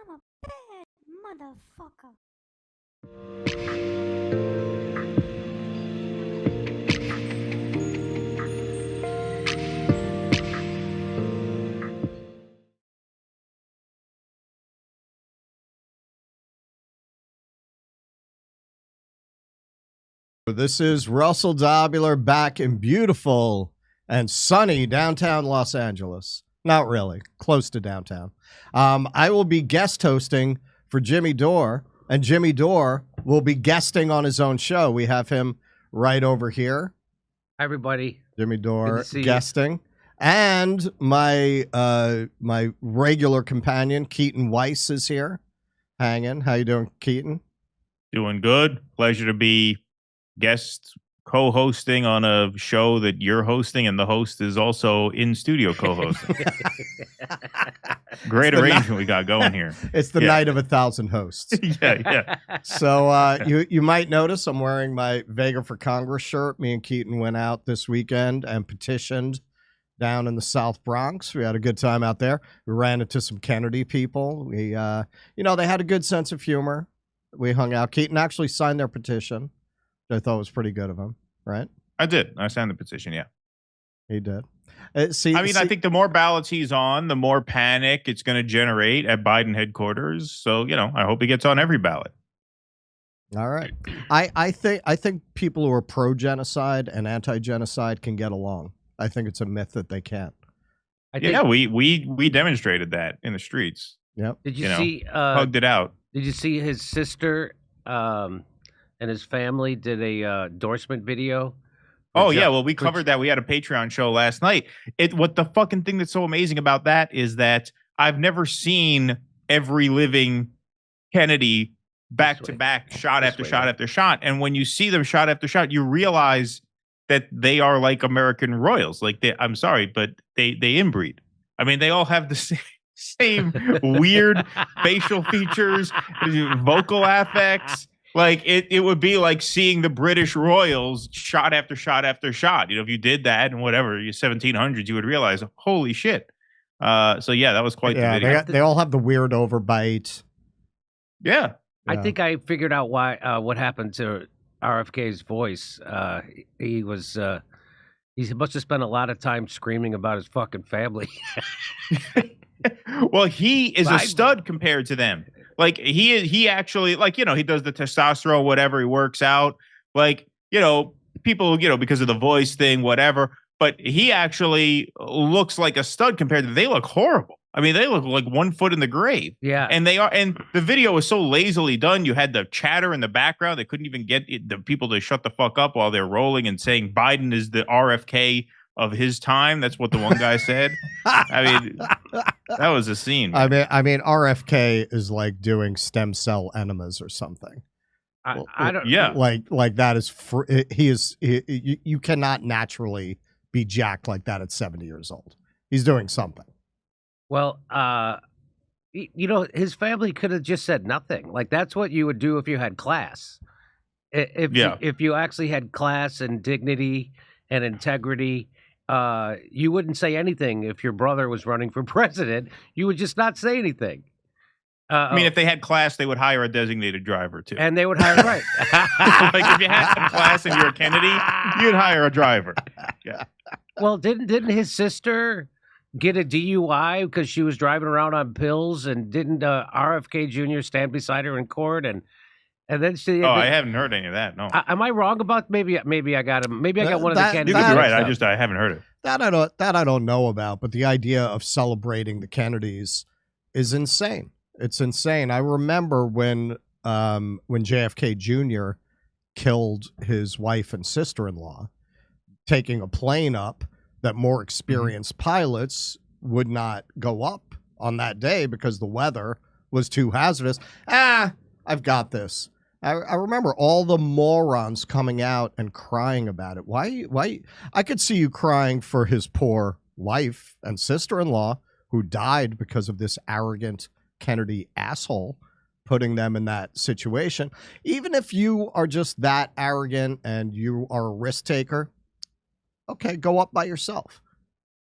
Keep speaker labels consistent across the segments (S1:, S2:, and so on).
S1: I'm a bad motherfucker.
S2: This is Russell Dobular back in beautiful and sunny downtown Los Angeles. Not really, close to downtown. I will be guest hosting for Jimmy Dore, and Jimmy Dore will be guesting on his own show. We have him right over here.
S3: Hi, everybody.
S2: Jimmy Dore guesting. And my my regular companion, Keaton Weiss, is here hanging. How you doing, Keaton?
S4: Doing good. Pleasure to be guest co-hosting on a show that you're hosting, and the host is also in studio co-hosting. Great arrangement we got going here.
S2: It's the night of 1,000 hosts.
S4: Yeah.
S2: So you might notice I'm wearing my Vega for Congress shirt. Me and Keaton went out this weekend and petitioned down in the South Bronx. We had a good time out there. We ran into some Kennedy people. We, they had a good sense of humor. We hung out. Keaton actually signed their petition. I thought was pretty good of him, right?
S4: I did. I signed the petition, yeah.
S2: He did.
S4: I think the more ballots he's on, the more panic it's going to generate at Biden headquarters. So, I hope he gets on every ballot.
S2: All right. I think people who are pro-genocide and anti-genocide can get along. I think it's a myth that they can't.
S4: We demonstrated that in the streets.
S2: Yep.
S3: Did you see?
S4: Hugged it out.
S3: Did you see his sister and his family did a endorsement video?
S4: Oh, yeah. Well, we covered that. We had a Patreon show last night. What the fucking thing that's so amazing about that is that I've never seen every living Kennedy back to back, shot after shot after shot. And when you see them shot after shot, you realize that they are like American royals. Like, I'm sorry, but they inbreed. I mean, they all have the same weird facial features, vocal affects. Like, it would be like seeing the British royals shot after shot after shot. If you did that and whatever, your 1700s, you would realize, holy shit. So, yeah, that was quite the video.
S2: They all have the weird overbite.
S4: Yeah.
S3: I think I figured out why what happened to RFK's voice. He must have spent a lot of time screaming about his fucking family.
S4: Well, he is a stud compared to them. Like, he actually, like, he does the testosterone, whatever, he works out. Like, people, because of the voice thing, whatever. But he actually looks like a stud compared to, they look horrible. I mean, they look like 1 foot in the grave.
S3: Yeah.
S4: And the video was so lazily done. You had the chatter in the background. They couldn't even get the people to shut the fuck up while they're rolling and saying Biden is the RFK of his time. That's what the one guy said. I mean, that was a scene.
S2: Man. I mean, RFK is like doing stem cell enemas or something.
S3: I don't.
S4: Yeah,
S2: like that is. You cannot naturally be jacked like that at 70 years old. He's doing something.
S3: Well, his family could have just said nothing. Like, that's what you would do if you had class. If you actually had class and dignity and integrity. You wouldn't say anything if your brother was running for president. You would just not say anything.
S4: I mean, if they had class, they would hire a designated driver, too.
S3: And they would hire, right.
S4: Like, if you had class and you're a Kennedy, you'd hire a driver. Yeah.
S3: Well, didn't his sister get a DUI because she was driving around on pills, and didn't RFK Jr. stand beside her in court? And then she.
S4: I haven't heard any of that. No.
S3: Am I wrong about? Maybe I got him. Maybe I got one of the Kennedys.
S4: You could be right. I haven't heard it.
S2: That I don't know about. But the idea of celebrating the Kennedys is insane. It's insane. I remember when JFK Jr. killed his wife and sister-in-law, taking a plane up that more experienced pilots would not go up on that day because the weather was too hazardous. I've got this. I remember all the morons coming out and crying about it. Why? I could see you crying for his poor wife and sister-in-law who died because of this arrogant Kennedy asshole putting them in that situation. Even if you are just that arrogant and you are a risk taker, okay, go up by yourself.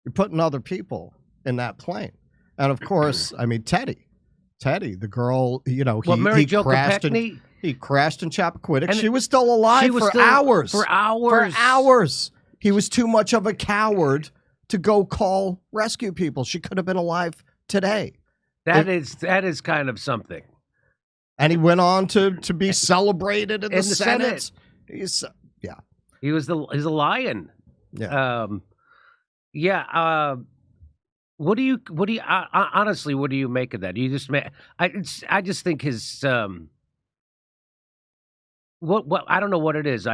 S2: You're putting other people in that plane. And of course, I mean, Teddy. Teddy, the girl, he
S3: Mary Jo Kopechne?
S2: He crashed in Chappaquiddick. She was still alive for hours.
S3: For hours.
S2: For hours. He was too much of a coward to go call rescue people. She could have been alive today.
S3: That is kind of something.
S2: And he went on to be celebrated in the Senate. He's
S3: he's a lion.
S2: Yeah.
S3: What do you honestly, what do you make of that? I just think his what I don't know what it is.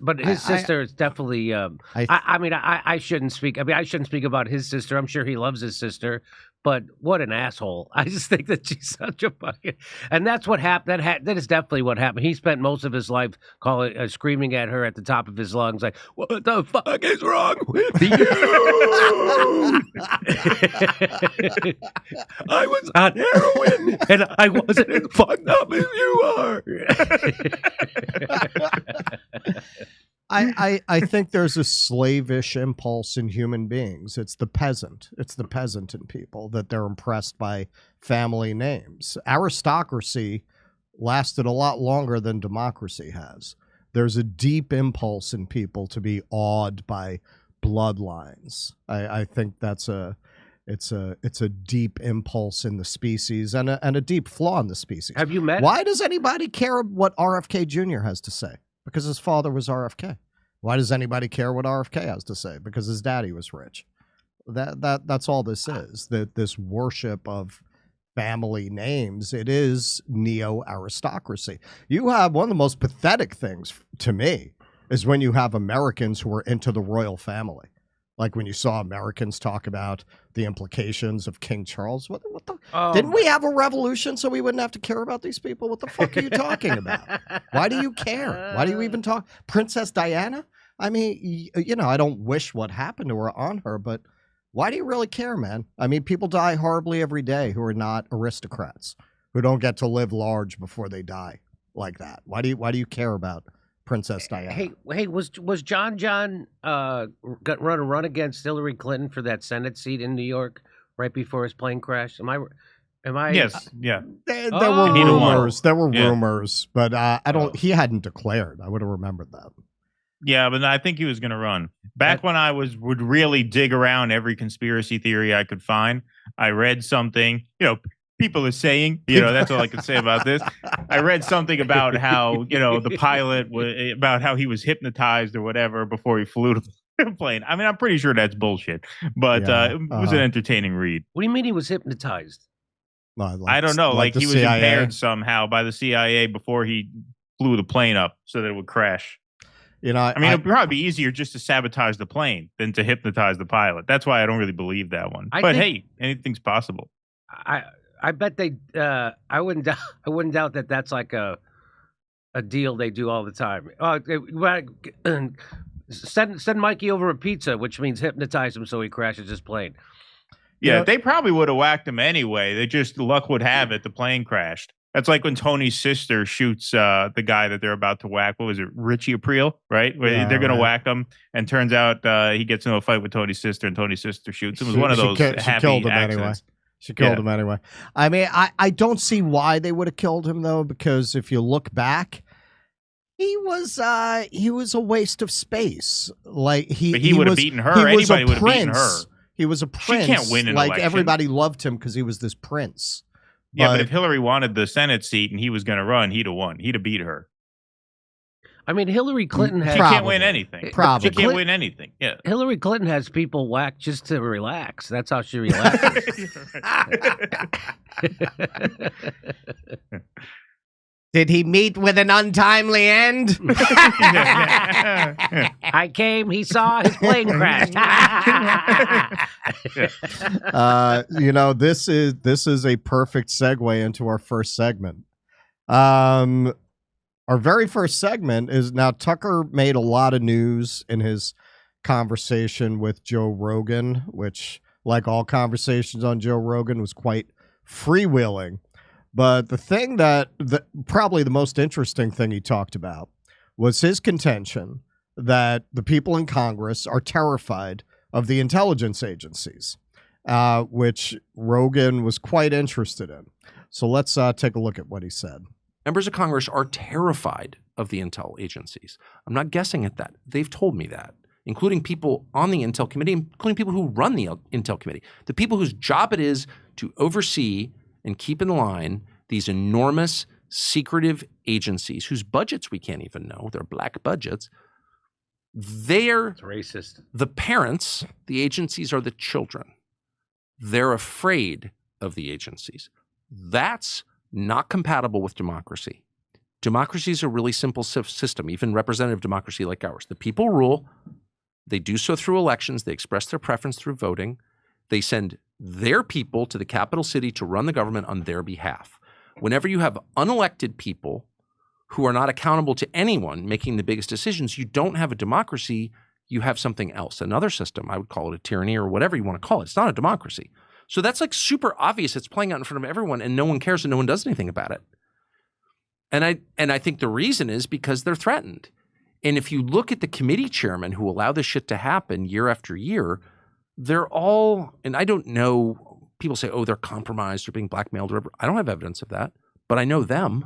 S3: But his sister is definitely. I shouldn't speak. I shouldn't speak about his sister. I'm sure he loves his sister, but what an asshole! I just think that she's such a fucking. And that's what happened. That is definitely what happened. He spent most of his life screaming at her at the top of his lungs, like, "What the fuck is wrong with you?" I was on heroin, and I wasn't as fucked up as you are.
S2: I think there's a slavish impulse in human beings. It's the peasant. It's the peasant in people that they're impressed by family names. Aristocracy lasted a lot longer than democracy has. There's a deep impulse in people to be awed by bloodlines. I think it's a deep impulse in the species and a deep flaw in the species.
S3: Have you met?
S2: Why does anybody care what RFK Jr. has to say? Because his father was RFK. Why does anybody care what RFK has to say? Because his daddy was rich. That's all this is. This worship of family names. It is neo-aristocracy. You have one of the most pathetic things to me is when you have Americans who are into the royal family. Like when you saw Americans talk about the implications of King Charles. What the? Didn't we have a revolution so we wouldn't have to care about these people? What the fuck are you talking about? Why do you care? Why do you even talk? Princess Diana? I mean, I don't wish what happened to her on her, but why do you really care, man? I mean, people die horribly every day who are not aristocrats, who don't get to live large before they die like that. Why do you care about Princess Diana?
S3: Hey, was John run against Hillary Clinton for that Senate seat in New York right before his plane crashed? Am I?
S4: Yes. Yeah.
S2: There were rumors. There were rumors, but I don't. He hadn't declared. I would have remembered that.
S4: Yeah, but I think he was going to run. Back when I would really dig around every conspiracy theory I could find, I read something. People are saying, that's all I can say about this. I read something about how, the pilot about how he was hypnotized or whatever before he flew to the plane. I mean, I'm pretty sure that's bullshit, but it was an entertaining read.
S3: What do you mean he was hypnotized?
S4: I don't know. Like he was impaired somehow by the CIA before he flew the plane up so that it would crash. I mean, it'd probably be easier just to sabotage the plane than to hypnotize the pilot. That's why I don't really believe that one. But hey, anything's possible.
S3: I bet they. I wouldn't doubt that that's like a deal they do all the time. Send Mikey over a pizza, which means hypnotize him so he crashes his plane.
S4: Yeah, they probably would have whacked him anyway. They just luck would have it the plane crashed. That's like when Tony's sister shoots the guy that they're about to whack. What was it, Richie Aprile? Right? Where they're going to whack him, and turns out he gets into a fight with Tony's sister, and Tony's sister shoots him. It was one of those happy accidents.
S2: She killed him anyway. I mean, I don't see why they would have killed him though, because if you look back, he was a waste of space. Like he would have
S4: beaten her. Anybody would have beaten her.
S2: He was a prince.
S4: She can't win an election.
S2: Everybody loved him because he was this prince.
S4: Yeah, but if Hillary wanted the Senate seat and he was going to run, he'd have won. He'd have beat her.
S3: I mean, Hillary Clinton has...
S4: She can't win anything.
S2: Probably.
S4: She can't win anything. Yeah.
S3: Hillary Clinton has people whacked just to relax. That's how she relaxes.
S2: Did he meet with an untimely end?
S3: I came, he saw, his plane crashed.
S2: This is a perfect segue into our first segment. Our very first segment is now Tucker made a lot of news in his conversation with Joe Rogan, which, like all conversations on Joe Rogan, was quite freewheeling. But the thing that probably the most interesting thing he talked about was his contention that the people in Congress are terrified of the intelligence agencies. which Rogan was quite interested in. So let's take a look at what he said.
S5: Members of Congress are terrified of the intel agencies. I'm not guessing at that. They've told me that, including people on the Intel Committee, including people who run the Intel Committee, the people whose job it is to oversee and keep in line these enormous secretive agencies whose budgets we can't even know. They're black budgets. It's
S3: racist.
S5: The parents, the agencies are the children. They're afraid of the agencies. That's not compatible with democracy. Democracy is a really simple system, even representative democracy like ours. The people rule. They do so through elections. They express their preference through voting. They send their people to the capital city to run the government on their behalf. Whenever you have unelected people who are not accountable to anyone making the biggest decisions, you don't have a democracy. You have something else, another system. I would call it a tyranny or whatever you want to call it. It's not a democracy. So that's like super obvious. It's playing out in front of everyone and no one cares and no one does anything about it. And I think the reason is because they're threatened. And if you look at the committee chairmen who allow this shit to happen year after year, they're all, and I don't know, people say, oh, they're compromised or being blackmailed or whatever. I don't have evidence of that, but I know them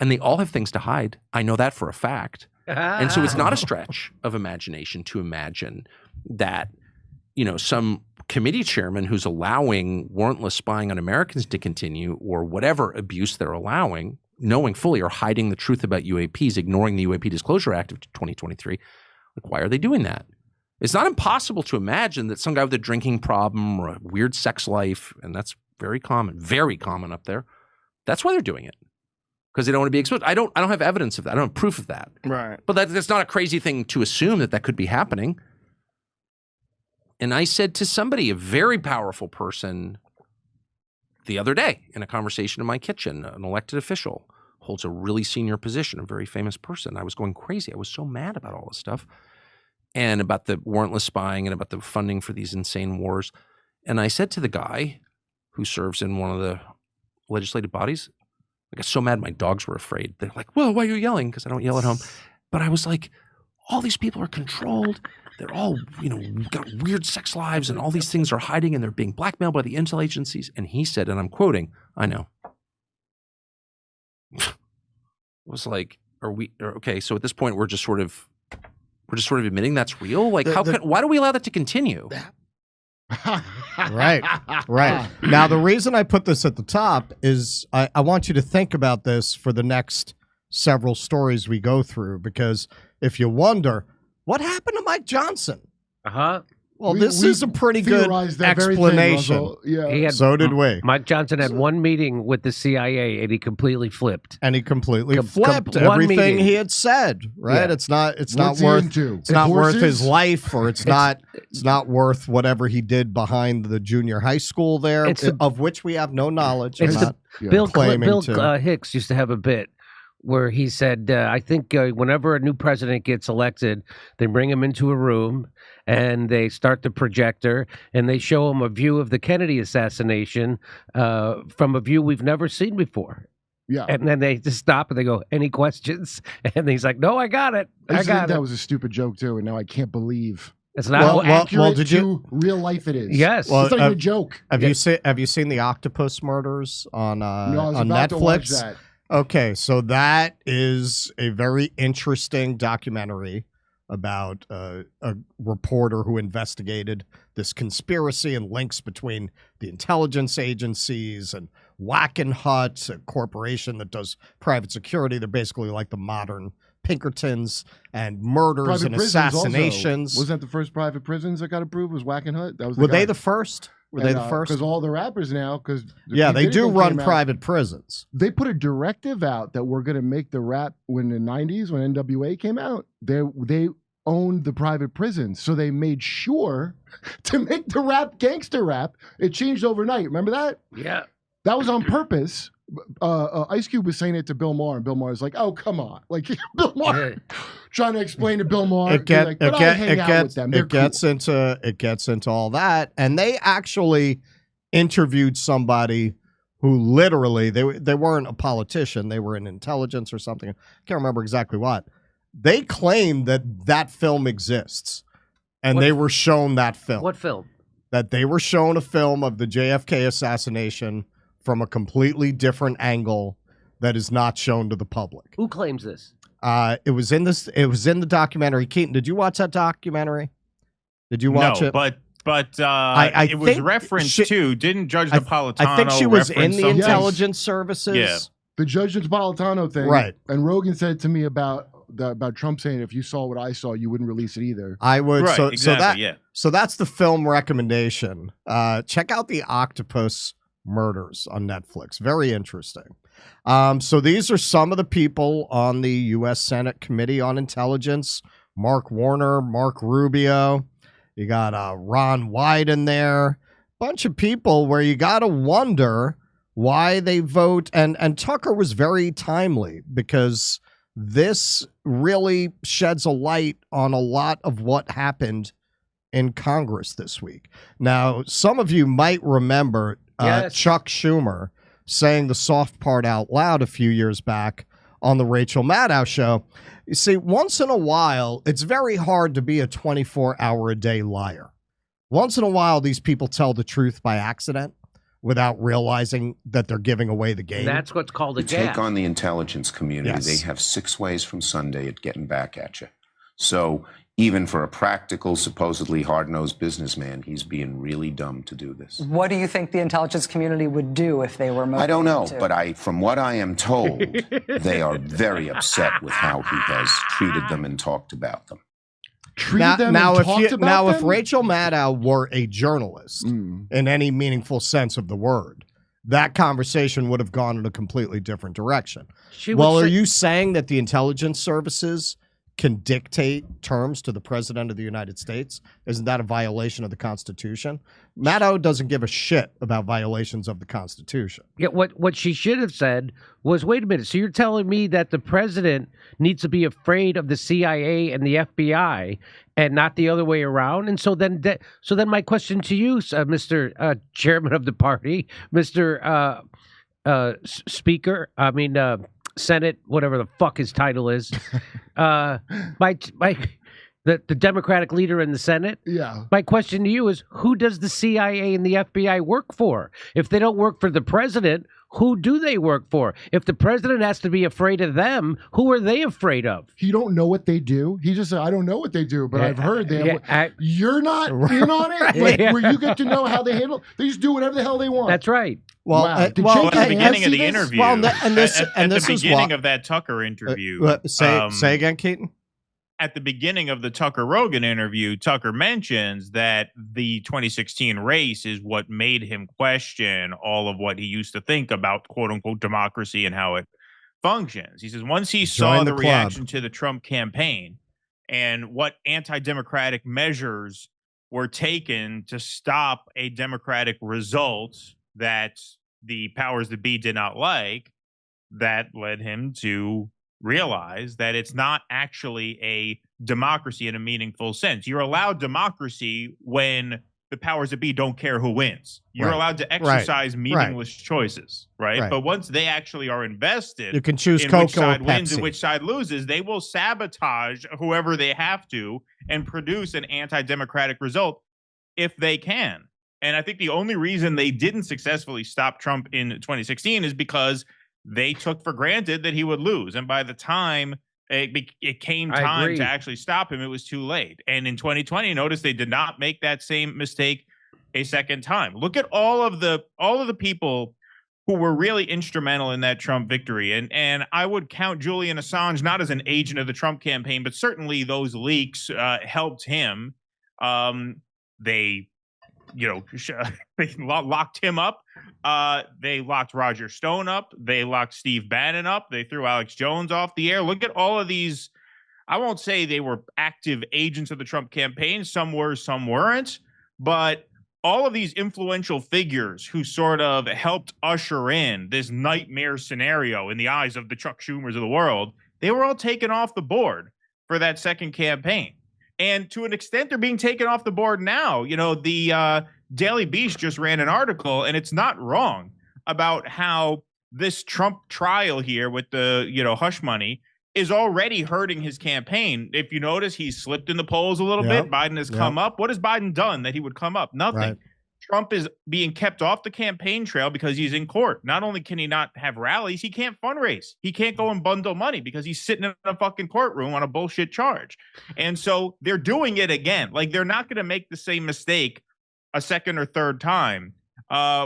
S5: and they all have things to hide. I know that for a fact. And so it's not a stretch of imagination to imagine that, you know, some committee chairman who's allowing warrantless spying on Americans to continue or whatever abuse they're allowing, knowing fully or hiding the truth about UAPs, ignoring the UAP Disclosure Act of 2023. Like, why are they doing that? It's not impossible to imagine that some guy with a drinking problem or a weird sex life, and that's very common up there, that's why they're doing it. Because they don't want to be exposed. I don't have evidence of that. I don't have proof of that.
S2: Right.
S5: But that's not a crazy thing to assume that could be happening. And I said to somebody, a very powerful person, the other day in a conversation in my kitchen, an elected official, holds a really senior position, a very famous person. I was going crazy. I was so mad about all this stuff and about the warrantless spying and about the funding for these insane wars. And I said to the guy who serves in one of the legislative bodies, I got so mad my dogs were afraid. They're like, well, why are you yelling? Because I don't yell at home. But I was like, all these people are controlled. They're all, you know, got weird sex lives and all these things are hiding and they're being blackmailed by the intel agencies. And he said, and I'm quoting, I know. It was like, okay, so at this point we're just sort of admitting that's real? Like why do we allow that to continue?
S2: Right. Now, the reason I put this at the top is I want you to think about this for the next several stories we go through, because if you wonder, what happened to Mike Johnson? Well, this is a pretty good explanation.
S1: Yeah.
S2: So did we.
S3: Mike Johnson had one meeting with the CIA and he completely flipped.
S2: And he completely flipped everything he had said. Right? Yeah. It's not worth his life, or it's not worth whatever he did behind the junior high school there, of which we have no knowledge.
S3: Bill Hicks used to have a bit where he said, I think whenever a new president gets elected, they bring him into a room and they start the projector and they show him a view of the Kennedy assassination from a view we've never seen before.
S1: Yeah.
S3: And then they just stop and they go, any questions? And he's like, no, I got it.
S1: That was a stupid joke too. And now I can't believe
S3: it's not
S1: accurate to real life it is.
S3: Yes.
S1: Well, it's not even a joke.
S2: Have you seen the Octopus Murders on
S1: No, I was
S2: on
S1: about
S2: Netflix?
S1: To watch that.
S2: Okay, so that is a very interesting documentary about a reporter who investigated this conspiracy and links between the intelligence agencies and Wackenhut, a corporation that does private security. They're basically like the modern Pinkertons, and murders and assassinations.
S1: Also. Wasn't that the first private prisons that got approved? Was Wackenhut? That was
S2: Were they the first? Were they the first?
S1: Because all the rappers now,
S2: they do run private prisons.
S1: They put a directive out that we're going to make the rap when in the 90s, when NWA came out, they owned the private prisons. So they made sure to make the rap gangster rap. It changed overnight. Remember that?
S3: Yeah.
S1: That was on purpose. Ice Cube was saying it to Bill Maher, and Bill Maher's like, "Oh, come on!" Like Bill Maher trying to explain to Bill Maher, it
S2: gets into all that, and they actually interviewed somebody who literally they weren't a politician, they were in intelligence or something. I can't remember exactly what. They claimed that film exists, and they were shown that film.
S3: What film?
S2: that they were shown a film of the JFK assassination from a completely different angle that is not shown to the public.
S3: Who claims this?
S2: It was in the documentary. Keaton, did you watch that documentary? Did you watch it?
S4: But it was referenced to. Didn't Judge Napolitano?
S2: I think she was in the
S4: something?
S2: intelligence services.
S4: Yeah.
S1: The Judge Napolitano thing.
S2: Right.
S1: And Rogan said to me about Trump saying, if you saw what I saw, you wouldn't release it either.
S2: I would.
S4: Right, exactly,
S2: So that's the film recommendation. Check out the Octopus Murders on Netflix. Very interesting. So these are some of the people on the U.S. Senate Committee on Intelligence. Mark Warner, Mark Rubio. You got Ron Wyden there. Bunch of people where you got to wonder why they vote. And Tucker was very timely because this really sheds a light on a lot of what happened in Congress this week. Now, some of you might remember Chuck Schumer saying the soft part out loud a few years back on the Rachel Maddow show. You see, once in a while, it's very hard to be a 24-hour-a-day liar. Once in a while, these people tell the truth by accident without realizing that they're giving away the game.
S3: That's what's called a
S6: gaffe. Take on the intelligence community.
S2: Yes.
S6: They have 6 ways from Sunday at getting back at you. So even for a practical, supposedly hard-nosed businessman, he's being really dumb to do this.
S7: What do you think the intelligence community would do if they were motivated?
S6: I don't know, but from what I am told, they are very upset with how he has treated them and talked about them.
S2: If Rachel Maddow were a journalist in any meaningful sense of the word, that conversation would have gone in a completely different direction. Are you saying that the intelligence services can dictate terms to the president of the United States? Isn't that a violation of the Constitution? Maddow doesn't give a shit about violations of the Constitution.
S3: Yeah, what she should have said was, wait a minute, so you're telling me that the president needs to be afraid of the CIA and the FBI and not the other way around? And so then my question to you, Mr. Chairman of the party, Mr. Speaker, Senate, whatever the fuck his title is, the Democratic leader in the Senate.
S1: Yeah.
S3: My question to you is, who does the CIA and the FBI work for? If they don't work for the president, who do they work for? If the president has to be afraid of them, who are they afraid of?
S1: You don't know what they do. He just said, I don't know what they do, but I've heard they have. You're not in on it? Where you get to know how they handle. They just do whatever the hell they want.
S3: That's right.
S2: Well,
S4: at the beginning of the interview, at the beginning of that Tucker interview,
S2: say again, Keaton.
S4: At the beginning of the Tucker Rogan interview, Tucker mentions that the 2016 race is what made him question all of what he used to think about "quote unquote" democracy and how it functions. He says once he saw the reaction to the Trump campaign and what anti-democratic measures were taken to stop a democratic result that the powers that be did not like, that led him to realize that it's not actually a democracy in a meaningful sense. You're allowed democracy when the powers that be don't care who wins. You're allowed to exercise meaningless choices, right? But once they actually are invested,
S2: you can choose
S4: in
S2: Coke
S4: which side
S2: or
S4: wins
S2: Pepsi.
S4: and which side loses, they will sabotage whoever they have to and produce an anti-democratic result if they can. And I think the only reason they didn't successfully stop Trump in 2016 is because they took for granted that he would lose. And by the time it came time to actually stop him, it was too late. And in 2020, notice they did not make that same mistake a second time. Look at all of the people who were really instrumental in that Trump victory. And I would count Julian Assange not as an agent of the Trump campaign, but certainly those leaks helped him. They locked him up. They locked Roger Stone up. They locked Steve Bannon up. They threw Alex Jones off the air. Look at all of these. I won't say they were active agents of the Trump campaign. Some were, some weren't. But all of these influential figures who sort of helped usher in this nightmare scenario in the eyes of the Chuck Schumers of the world, they were all taken off the board for that second campaign. And to an extent, they're being taken off the board now. The Daily Beast just ran an article, and it's not wrong, about how this Trump trial here with the, hush money is already hurting his campaign. If you notice, he's slipped in the polls a little bit. Biden has come up. What has Biden done that he would come up? Nothing.
S2: Right.
S4: Trump is being kept off the campaign trail because he's in court. Not only can he not have rallies, he can't fundraise. He can't go and bundle money because he's sitting in a fucking courtroom on a bullshit charge. And so they're doing it again. Like, they're not going to make the same mistake a second or third time,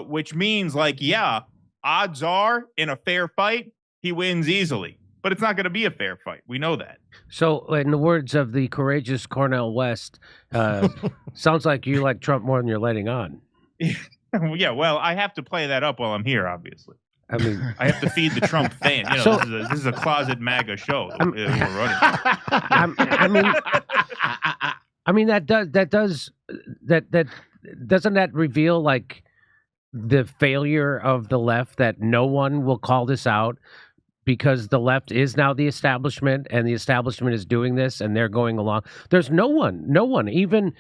S4: which means, like, yeah, odds are in a fair fight, he wins easily. But it's not going to be a fair fight. We know that.
S3: So, in the words of the courageous Cornel West, sounds like you like Trump more than you're letting on.
S4: Yeah, well, I have to play that up while I'm here, obviously.
S3: I mean,
S4: I have to feed the Trump fan. You know,
S3: So-
S4: this is a closet MAGA show that we're running.
S3: I mean that doesn't that reveal like the failure of the left, that no one will call this out because the left is now the establishment and the establishment is doing this and they're going along. There's no one, even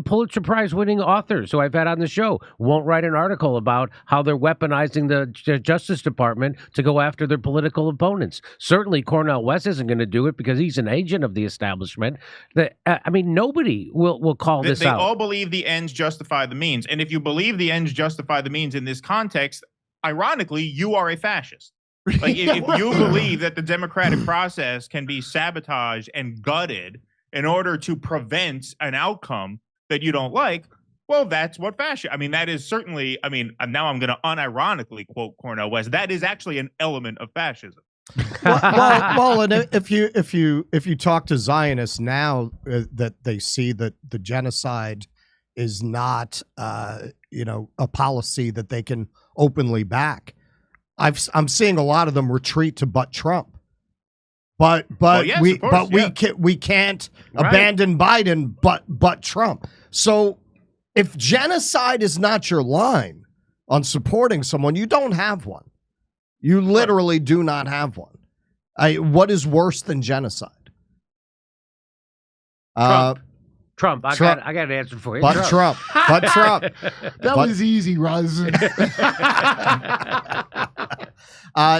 S3: Pulitzer Prize winning authors who I've had on the show won't write an article about how they're weaponizing the Justice Department to go after their political opponents. Certainly Cornel West isn't going to do it because he's an agent of the establishment. I mean, nobody will call this out.
S4: They all believe the ends justify the means. And if you believe the ends justify the means in this context, ironically, you are a fascist. Like, if you believe that the democratic process can be sabotaged and gutted in order to prevent an outcome that you don't like, well, that's what fascism. I mean, that is certainly. I mean, now I'm going to unironically quote Cornel West. That is actually an element of fascism.
S2: well, and if you talk to Zionists now, that they see that the genocide is not, a policy that they can openly back. I'm seeing a lot of them retreat to but Trump, but
S4: yes,
S2: we
S4: course,
S2: we can't
S3: Right.
S2: abandon Biden, but Trump. So if genocide is not your line on supporting someone, you don't have one. You literally do not have one. What is worse than genocide?
S3: Trump. I got an answer for you.
S2: But Trump. But Trump.
S1: That was easy, Ruz.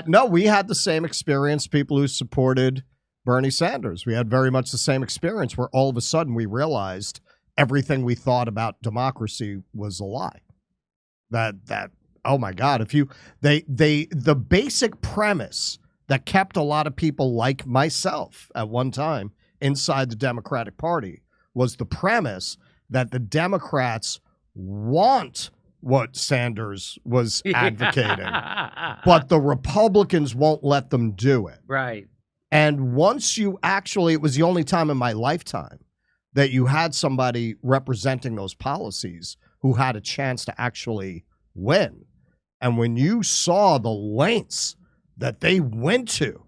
S2: No, we had the same experience, people who supported Bernie Sanders. We had very much the same experience where all of a sudden we realized everything we thought about democracy was a lie. That oh my God, the basic premise that kept a lot of people like myself at one time inside the Democratic Party was the premise that the Democrats want what Sanders was advocating, but the Republicans won't let them do it.
S3: Right.
S2: And once you actually, it was the only time in my lifetime that you had somebody representing those policies who had a chance to actually win. And when you saw the lengths that they went to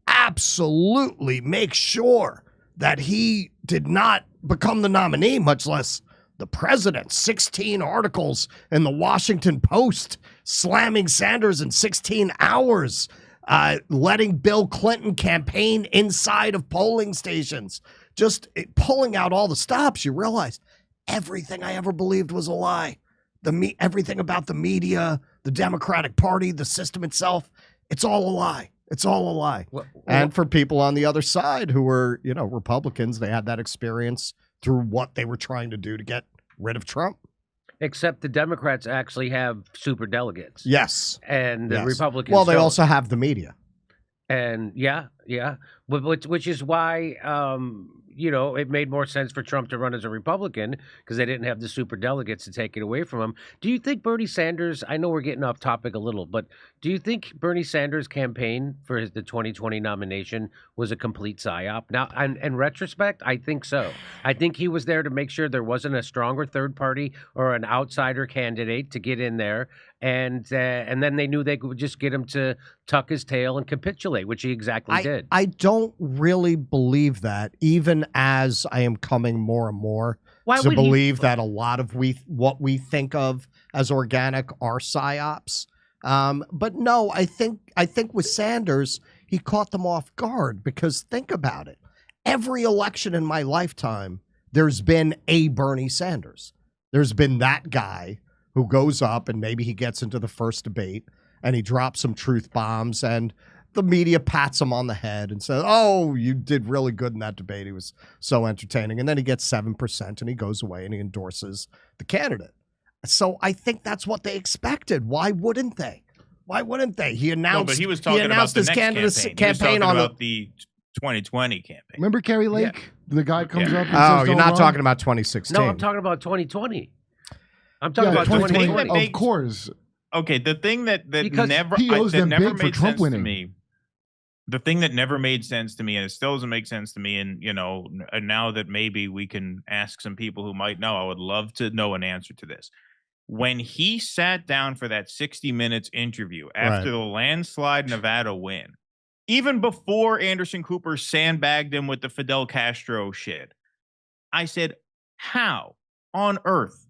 S2: absolutely make sure that he did not become the nominee, much less the president. 16 articles in the Washington Post slamming Sanders in 16 hours, letting Bill Clinton campaign inside of polling stations, just pulling out all the stops. You realize everything I ever believed was a lie. Everything about the media, the Democratic Party, the system itself, it's all a lie. It's all a lie. And for people on the other side who were, Republicans, they had that experience through what they were trying to do to get rid of Trump.
S3: Except the Democrats actually have super delegates.
S2: Yes.
S3: And the Republicans
S2: Well, they
S3: don't.
S2: also have the media.
S3: And yeah. Which is why, it made more sense for Trump to run as a Republican because they didn't have the super delegates to take it away from him. Do you think Bernie Sanders, I know we're getting off topic a little, but do you think Bernie Sanders' campaign for the 2020 nomination was a complete psyop? Now, in retrospect, I think so. I think he was there to make sure there wasn't a stronger third party or an outsider candidate to get in there. And then they knew they could just get him to tuck his tail and capitulate, which he exactly did.
S2: I don't really believe that, even as I am coming more and more to believe that a lot of what we think of as organic are psyops. But no, I think with Sanders, he caught them off guard because think about it. Every election in my lifetime, there's been a Bernie Sanders. There's been that guy who goes up and maybe he gets into the first debate and he drops some truth bombs and the media pats him on the head and says, "Oh, you did really good in that debate. He was so entertaining." And then he gets 7% and he goes away and he endorses the candidate. So I think that's what they expected. Why wouldn't they? Why wouldn't they? He announced.
S4: No, but he was talking about the next campaign. He was talking about the 2020 campaign.
S1: Remember Kerry Lake? The guy comes up. And
S2: Oh,
S1: says,
S2: you're
S1: "Don't
S2: not
S1: run."
S2: talking about 2016.
S3: No, I'm talking about 2020. I'm talking
S1: Yeah,
S3: about 2020.
S1: Of course.
S4: Okay, the thing that
S3: Because
S4: never
S1: he owes
S4: that
S1: them
S4: never
S1: big for
S4: made
S1: Trump
S4: sense to
S1: winning.
S4: me. The thing that never made sense to me, and it still doesn't make sense to me, and now that maybe we can ask some people who might know, I would love to know an answer to this. When he sat down for that 60 Minutes interview after the landslide Nevada win, even before Anderson Cooper sandbagged him with the Fidel Castro shit, I said, how on earth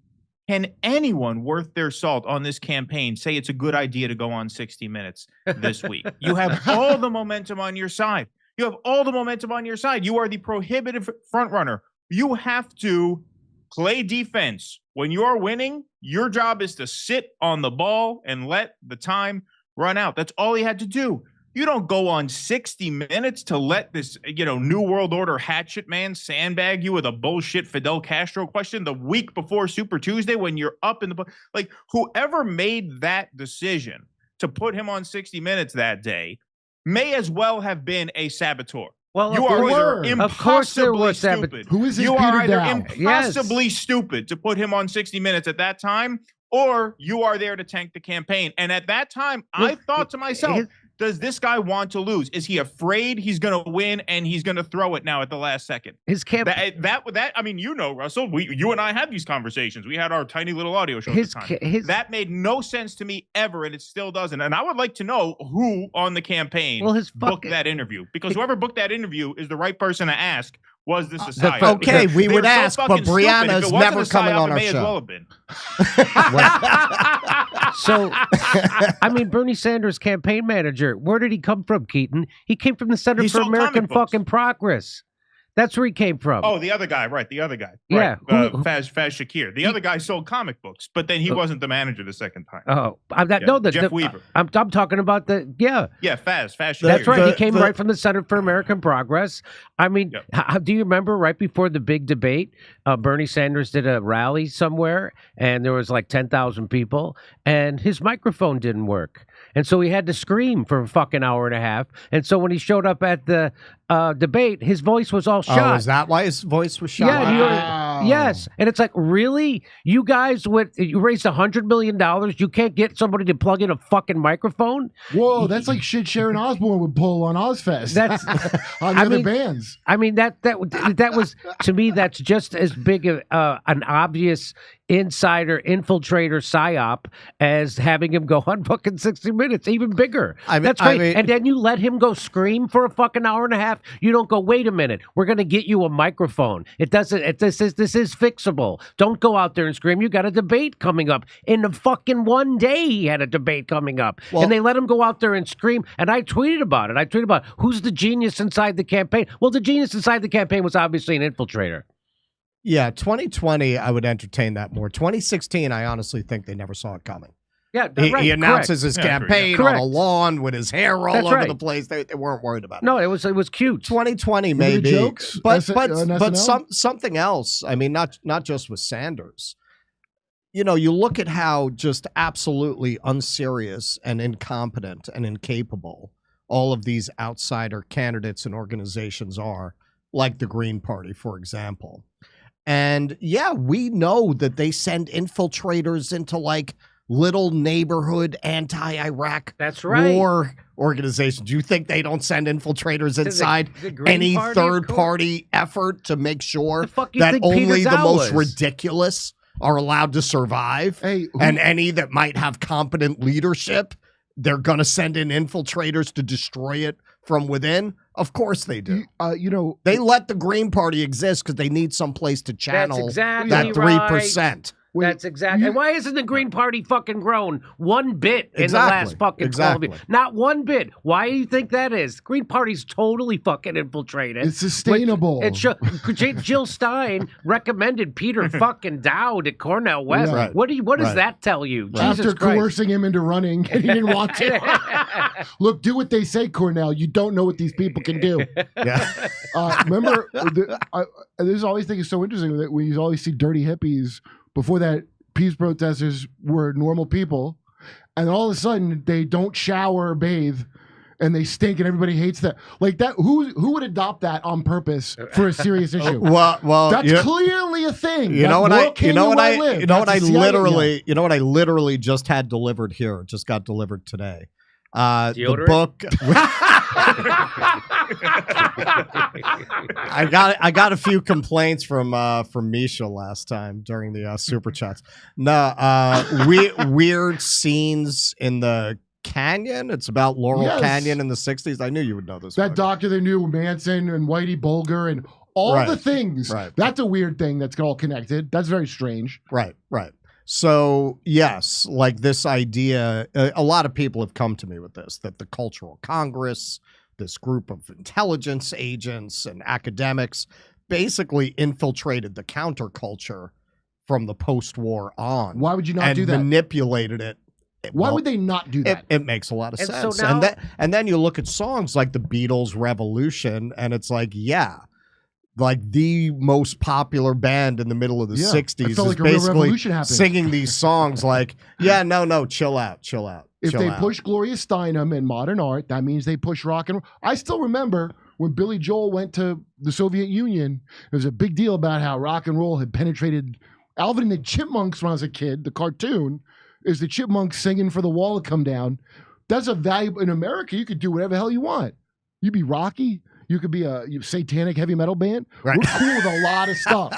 S4: can anyone worth their salt on this campaign say it's a good idea to go on 60 Minutes this week? You have all the momentum on your side. You have all the momentum on your side. You are the prohibitive front runner. You have to play defense. When you're winning, your job is to sit on the ball and let the time run out. That's all he had to do. You don't go on 60 Minutes to let this, New World Order hatchet man sandbag you with a bullshit Fidel Castro question the week before Super Tuesday when you're up in the... Like, whoever made that decision to put him on 60 Minutes that day may as well have been a saboteur.
S3: Well,
S4: You are either
S3: Of course there
S4: impossibly
S3: were
S4: stupid.
S1: Who is this
S4: You
S1: Peter
S4: are either
S1: Dow?
S4: impossibly stupid to put him on 60 Minutes at that time, or you are there to tank the campaign. And at that time, I thought to myself, does this guy want to lose? Is he afraid he's going to win and he's going to throw it now at the last second?
S3: His campaign.
S4: That I mean, Russell, you and I had these conversations. We had our tiny little audio show at the time. That made no sense to me ever, and it still doesn't. And I would like to know who on the campaign booked that interview, because whoever booked that interview is the right person to ask. Was this a psyop?
S2: Okay, we would ask, but Brianna's never coming on our
S4: show.
S2: show.
S4: Well have been.
S3: So, I mean, Bernie Sanders' campaign manager, where did he come from, Keaton? He came from the Center
S4: He
S3: for
S4: sold
S3: American
S4: comic books.
S3: fucking Progress. That's where he came from.
S4: Oh, the other guy, right? The other guy,
S3: Yeah,
S4: right. Faz Shakir. The other guy sold comic books, but then he wasn't the manager the second time.
S3: Oh,
S4: Jeff Weaver.
S3: I'm talking about Faz
S4: Shakir.
S3: That's right. He came right from the Center for American Progress. I mean, do you remember right before the big debate, Bernie Sanders did a rally somewhere, and there was like 10,000 people, and his microphone didn't work. And so he had to scream for a fucking hour and a half. And so when he showed up at the debate, his voice was all shot.
S2: Oh, is that why his voice was shot?
S3: Yeah, yes. And it's like, really? You guys you raised $100 million? You can't get somebody to plug in a fucking microphone?
S1: Whoa, that's like shit Sharon Osbourne would pull on Ozfest.
S3: That's
S1: on the other bands.
S3: I mean, that was, to me, that's just as big an obvious insider infiltrator psyop as having him go on fucking 60 Minutes, even bigger. That's great. And then you let him go scream for a fucking hour and a half. You don't go, wait a minute, we're going to get you a microphone. This is fixable. Don't go out there and scream. You got a debate coming up. In the fucking one day he had a debate coming up. And they let him go out there and scream. And I tweeted about it. Who's the genius inside the campaign? Well, the genius inside the campaign was obviously an infiltrator.
S2: Yeah, 2020, I would entertain that more. 2016, I honestly think they never saw it coming.
S3: Yeah,
S2: he announces his campaign on a lawn with his hair all over the place. They weren't worried about it.
S3: No, it was cute.
S2: 2020 maybe,
S1: jokes?
S2: but something else. I mean, not just with Sanders. You look at how just absolutely unserious and incompetent and incapable all of these outsider candidates and organizations are, like the Green Party, for example. And yeah, we know that they send infiltrators into like little neighborhood anti-Iraq war organizations. Do you think they don't send infiltrators inside any third-party effort to make sure that only the most ridiculous are allowed to survive? And any that might have competent leadership, they're going to send in infiltrators to destroy it from within? Of course they do. They let the Green Party exist because they need some place to channel that 3%.
S3: That's exactly. And why isn't the Green Party fucking grown one bit in the last fucking 12 years? Not one bit. Why do you think that is? Green Party's totally fucking infiltrated.
S1: It's sustainable.
S3: Jill Stein recommended Peter fucking Dow to Cornel West.
S1: Yeah.
S3: What does that tell you?
S1: After
S3: Jesus Christ.
S1: coercing him into running, and he didn't want to. Look, do what they say, Cornell. You don't know what these people can do.
S2: Yeah.
S1: Remember, this always think is so interesting that we always see dirty hippies. Before that, peace protesters were normal people, and all of a sudden they don't shower or bathe, and they stink, and everybody hates that. Like that, who would adopt that on purpose for a serious issue?
S2: Well,
S1: that's clearly a thing.
S2: You know what I
S1: literally
S2: just had delivered here. It just got delivered today. The
S3: Deodorant?
S2: book. I got a few complaints from Misha last time during the super chats. No, weird scenes in the Canyon. It's about Laurel Canyon in the 60s. I knew you would know this.
S1: That doctor they knew Manson and Whitey Bulger and all the things.
S2: Right.
S1: That's a weird thing that's all connected. That's very strange.
S2: Right. So, yes, like this idea, a lot of people have come to me with this, that the Cultural Congress, this group of intelligence agents and academics basically infiltrated the counterculture from the post-war on.
S1: Why would you not do that?
S2: And manipulated it.
S1: Why would they not do that?
S2: It makes a lot of sense.
S3: So now,
S2: and then you look at songs like the Beatles' Revolution, and it's like, like the most popular band in the middle of the 60s is
S1: like
S2: basically singing these songs like, chill out.
S1: If they push Gloria Steinem and modern art, that means they push rock and roll. I still remember when Billy Joel went to the Soviet Union, there was a big deal about how rock and roll had penetrated Alvin and the Chipmunks when I was a kid. The cartoon is the Chipmunks singing for the wall to come down. That's a value. In America, you could do whatever the hell you want. You'd be Rocky. You could be a satanic heavy metal band. Right. We're cool with a lot of stuff.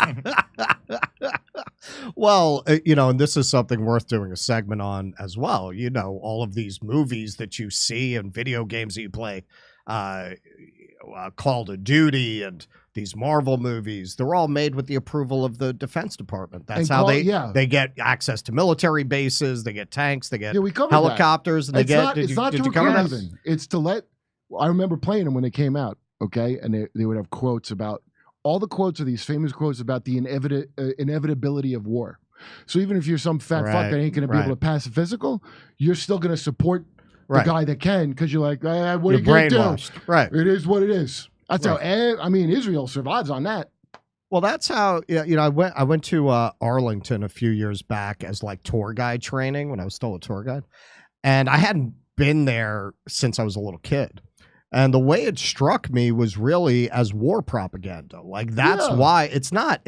S2: Well, and this is something worth doing a segment on as well. All of these movies that you see and video games that you play, Call of Duty and these Marvel movies, they're all made with the approval of the Defense Department. That's how they get access to military bases, they get tanks, they get helicopters, and they get.
S1: It's not to recruit even. It's to let. I remember playing them when they came out. Okay, and they would have quotes about all the quotes are these famous quotes about the inevitability of war. So even if you're some fat fuck that ain't going to be able to pass a physical, you're still going to support the guy that can because you're like, what are you going to do?
S2: Right.
S1: It is what it is. That's how. Israel survives on that.
S2: Well, that's how. I went to Arlington a few years back as like tour guide training when I was still a tour guide, and I hadn't been there since I was a little kid. And the way it struck me was really as war propaganda. Like that's why it's not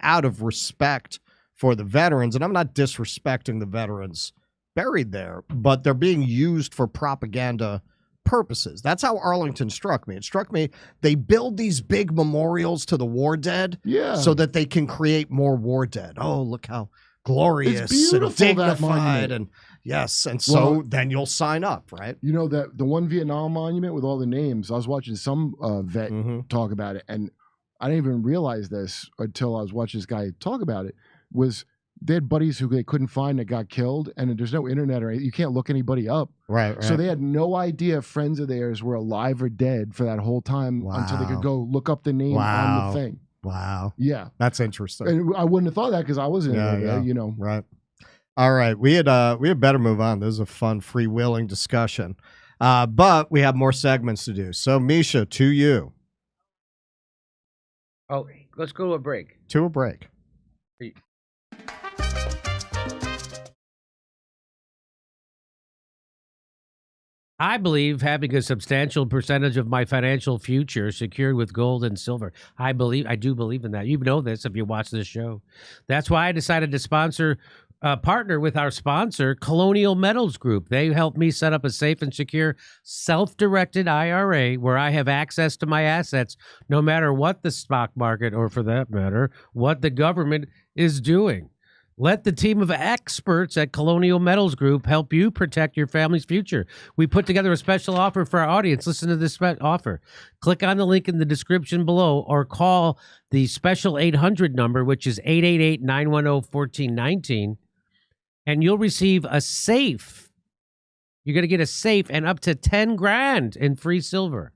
S2: out of respect for the veterans, and I'm not disrespecting the veterans buried there, but they're being used for propaganda purposes. That's how Arlington struck me. It struck me they build these big memorials to the war dead so that they can create more war dead. Oh, look how glorious and dignified and yes, and so then you'll sign up, right?
S1: You know that the one Vietnam monument with all the names. I was watching some vet talk about it, and I didn't even realize this until I was watching this guy talk about it. Was they had buddies who they couldn't find that got killed, and there's no internet or anything. You can't look anybody up.
S2: Right.
S1: So they had no idea if friends of theirs were alive or dead for that whole time until they could go look up the name on the thing.
S2: Wow.
S1: Yeah.
S2: That's interesting.
S1: And I wouldn't have thought that because I wasn't there,
S2: Right. All right. We had better move on. This is a fun freewheeling discussion. But we have more segments to do. So Misha, to you.
S3: Oh, let's go to a break.
S2: To a break.
S3: I believe having a substantial percentage of my financial future secured with gold and silver. I do believe in that. You know this if you watch this show. That's why I decided to partner with our sponsor, Colonial Metals Group. They helped me set up a safe and secure self-directed IRA where I have access to my assets no matter what the stock market, or for that matter, what the government is doing. Let the team of experts at Colonial Metals Group help you protect your family's future. We put together a special offer for our audience. Listen to this offer. Click on the link in the description below or call the special 800 number, which is 888-910-1419, and you'll receive a safe. You're going to get a safe and up to 10 grand in free silver.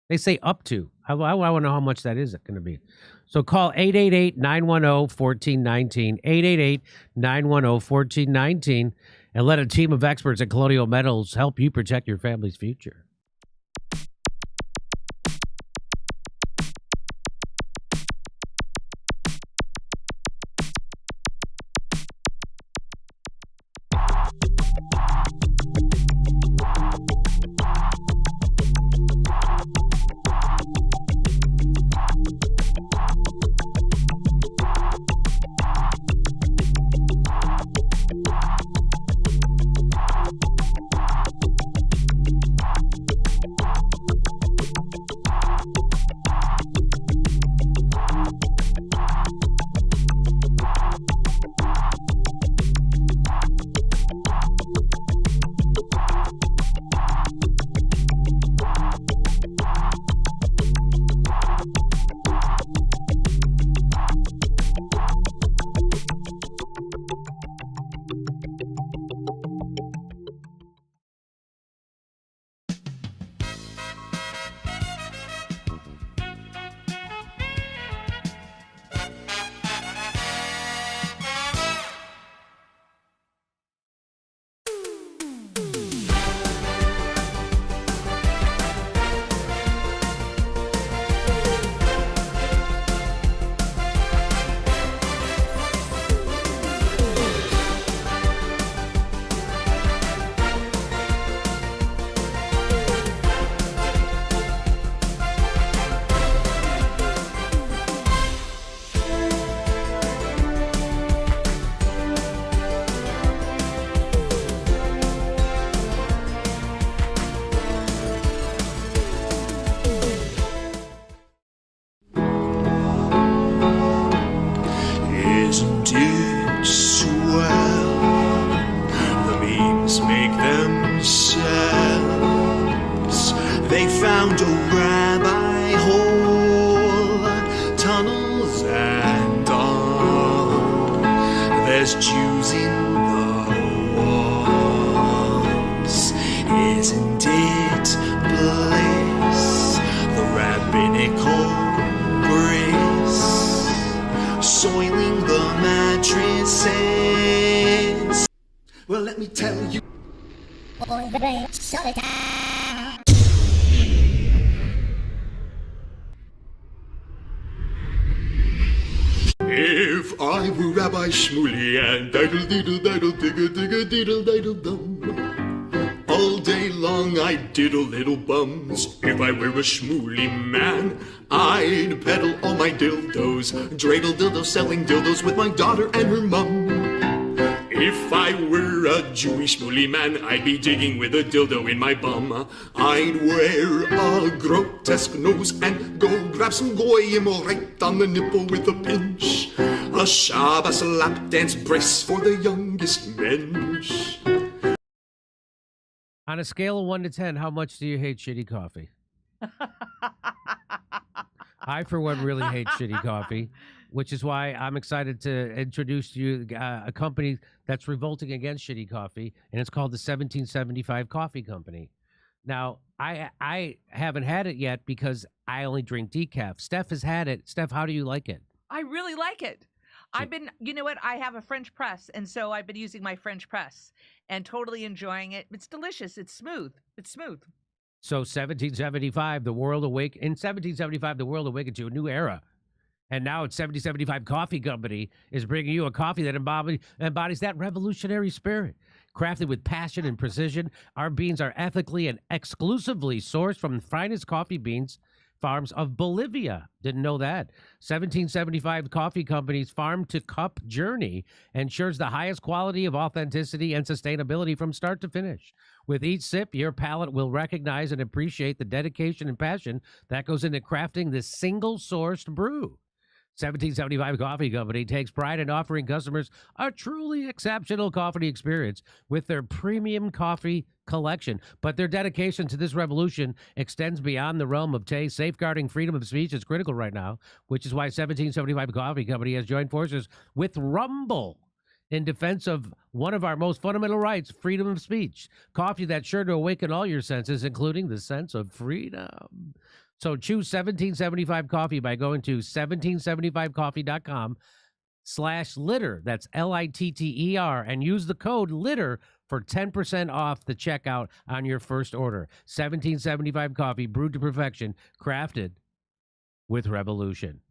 S3: They say up to. I want to know how much that is going to be. So call 888-910-1419, 888-910-1419, and let a team of experts at Colonial Metals help you protect your family's future.
S8: If I were Rabbi Shmuley and diddle-diddle-diddle-diggle-diddle-dum, all day long I'd diddle little bums. If I were a Shmuley man, I'd peddle all my dildos, dreidel dildos, selling dildos with my daughter and her mum. If I were a Jewish Shmuley man, I'd be digging with a dildo in my bum. I'd wear a grotesque nose and go grab some goyim right on the nipple with a pinch. A Shabbos lap dance brace for the youngest mensch.
S3: On a scale of 1 to 10, how much do you hate shitty coffee? I, for one, really hate shitty coffee, which is why I'm excited to introduce to you a company that's revolting against shitty coffee, and it's called the 1775 Coffee Company. Now, I haven't had it yet because I only drink decaf. Steph has had it. Steph, how do you like it?
S9: I really like it. You know what? I have a French press, and so I've been using my French press and totally enjoying it. It's delicious. It's smooth. It's smooth.
S3: So 1775, the world awake. In 1775, the world awakened to a new era. And now it's 1775 Coffee Company is bringing you a coffee that embodies that revolutionary spirit. Crafted with passion and precision, our beans are ethically and exclusively sourced from the finest coffee beans farms of Bolivia. Didn't know that. 1775 Coffee Company's farm-to-cup journey ensures the highest quality of authenticity and sustainability from start to finish. With each sip, your palate will recognize and appreciate the dedication and passion that goes into crafting this single-sourced brew. 1775 Coffee Company takes pride in offering customers a truly exceptional coffee experience with their premium coffee collection. But their dedication to this revolution extends beyond the realm of taste. Safeguarding freedom of speech is critical right now, which is why 1775 Coffee Company has joined forces with Rumble in defense of one of our most fundamental rights, freedom of speech. Coffee that's sure to awaken all your senses, including the sense of freedom. So choose 1775 Coffee by going to 1775coffee.com/litter. That's LITTER, and use the code LITTER for 10% off the checkout on your first order. 1775 coffee, brewed to perfection, crafted with revolution.